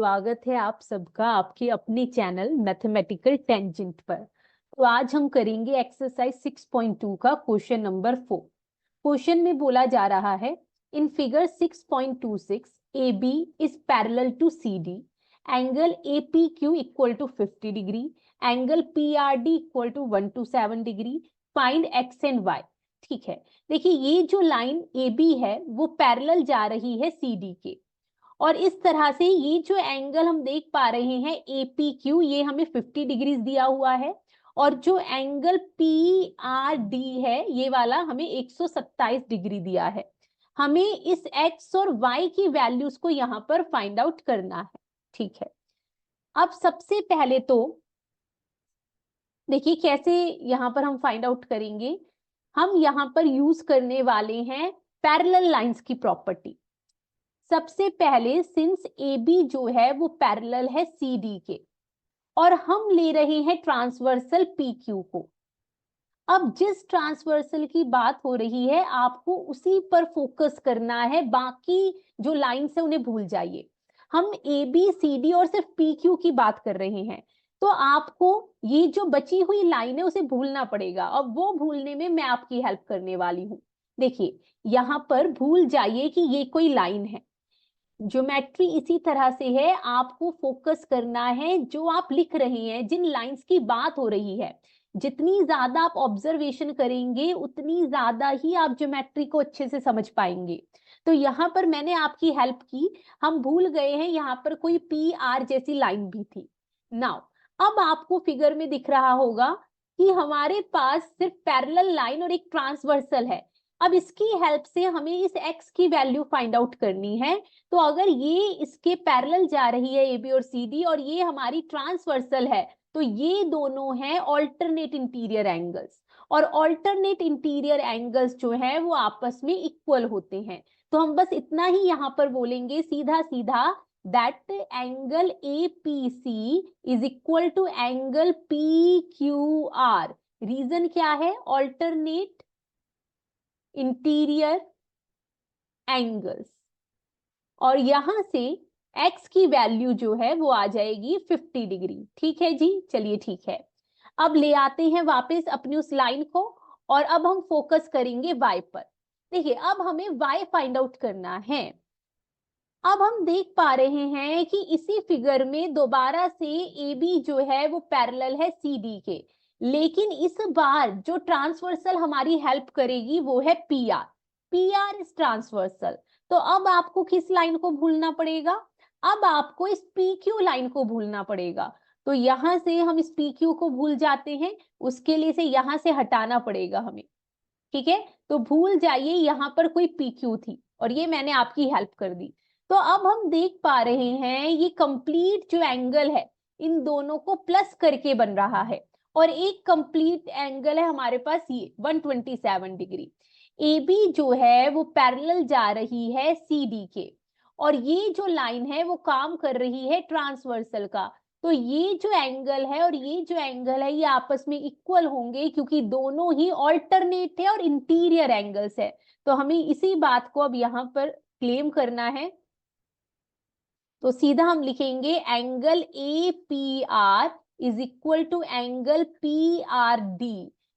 स्वागत है आप सबका आपके अपने चैनल मैथमेटिकल टेंजेंट पर। तो आज हम करेंगे एक्सरसाइज 6.2 का क्वेश्चन नंबर 4। क्वेश्चन में बोला जा रहा है in figure 6.26 AB is parallel to CD, angle APQ equal to 50 degree, angle PRD equal to 127 degree, find X and Y। ठीक है, देखिए ये जो लाइन AB है वो पैरेलल जा रही है CD के, और इस तरह से ये जो एंगल हम देख पा रहे हैं APQ, ये हमें 50 डिग्रीज दिया हुआ है, और जो एंगल PRD है ये वाला हमें 127 डिग्री दिया है। हमें इस X और Y की वैल्यूज को यहाँ पर फाइंड आउट करना है। ठीक है, अब सबसे पहले तो देखिए कैसे यहाँ पर हम फाइंड आउट करेंगे। हम यहाँ पर यूज करने वाले हैं पैरेलल लाइंस की प्रॉपर्टी। सबसे पहले सिंस AB जो है वो पैरेलल है CD के, और हम ले रहे हैं ट्रांसवर्सल PQ को। अब जिस ट्रांसवर्सल की बात हो रही है आपको उसी पर फोकस करना है, बाकी जो लाइंस है उन्हें भूल जाइए। हम AB CD और सिर्फ PQ की बात कर रहे हैं, तो आपको ये जो बची हुई लाइन है उसे भूलना पड़ेगा। अब वो भूलने में मैं आपकी हेल्प करने वाली हूं। देखिए यहां पर भूल जाइए कि ये कोई लाइन है। ज्योमेट्री इसी तरह से है, आपको फोकस करना है जो आप लिख रहे हैं, जिन लाइंस की बात हो रही है। जितनी ज्यादा आप ऑब्जर्वेशन करेंगे उतनी ज्यादा ही आप ज्योमेट्री को अच्छे से समझ पाएंगे। तो यहाँ पर मैंने आपकी हेल्प की, हम भूल गए हैं यहाँ पर कोई PR जैसी लाइन भी थी। नाउ अब आपको फिगर में दिख रहा होगा कि हमारे पास सिर्फ पैरेलल लाइन और एक ट्रांसवर्सल है। अब इसकी हेल्प से हमें इस X की वैल्यू फाइंड आउट करनी है। तो अगर ये इसके पैरेलल जा रही है AB और CD, और ये हमारी ट्रांसवर्सल है, तो ये दोनों हैं ऑल्टरनेट इंटीरियर एंगल्स, और ऑल्टरनेट इंटीरियर एंगल्स जो है वो आपस में इक्वल होते हैं। तो हम बस इतना ही यहां पर बोलेंगे सीधा सीधा, that angle APC is equal to angle PQR। Reason क्या है? ऑल्टरनेट इंटीरियर एंगल्स, और यहां से X की वैल्यू जो है वो आ जाएगी 50 डिग्री। ठीक है जी, चलिए ठीक है। अब ले आते हैं वापस अपनी उस लाइन को, और अब हम फोकस करेंगे Y पर। देखिए अब हमें Y फाइंड आउट करना है। अब हम देख पा रहे हैं कि इसी फिगर में दोबारा से AB जो है वो पैरेलल है CD के, लेकिन इस बार जो ट्रांसवर्सल हमारी हेल्प करेगी वो है PR। PR is transversal. तो अब आपको किस लाइन को भूलना पड़ेगा? अब आपको इस PQ लाइन को भूलना पड़ेगा। तो यहां से हम इस PQ को भूल जाते हैं, उसके लिए से यहां से हटाना पड़ेगा हमें। ठीक है, तो भूल जाइए यहां पर कोई PQ थी, और ये मैंने आपकी हेल्प कर दी। तो अब हम देख पा रहे हैं ये कंप्लीट जो एंगल है इन दोनों को प्लस करके बन रहा है, और एक कंप्लीट एंगल है हमारे पास ये 127 डिग्री। AB जो है वो पैरेलल जा रही है CD के, और ये जो लाइन है वो काम कर रही है ट्रांसवर्सल का। तो ये जो एंगल है और ये जो एंगल है ये आपस में इक्वल होंगे, क्योंकि दोनों ही ऑल्टरनेट है और इंटीरियर एंगल्स है। तो हमें इसी बात को अब यहाँ पर क्लेम करना है। तो सीधा हम लिखेंगे angle APR is equal to angle PRD।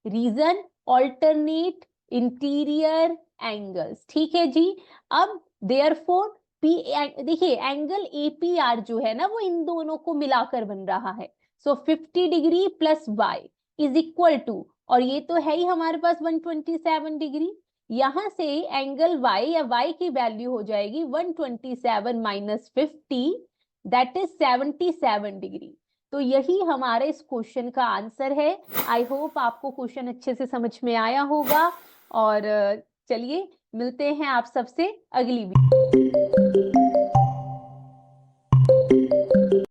Reason alternate interior angles. ठीक है जी। अब देयरफॉर देखिए एंगल APR जो है ना वो इन दोनों को मिलाकर बन रहा है। So 50 degree plus Y is equal to, और ये तो है ही हमारे पास 127 डिग्री। यहां से एंगल Y या Y की वैल्यू हो जाएगी 127 माइनस 50, दैट इज 77 डिग्री। तो यही हमारे इस क्वेश्चन का आंसर है। आई होप आपको क्वेश्चन अच्छे से समझ में आया होगा, और चलिए मिलते हैं आप सबसे अगली वीडियो।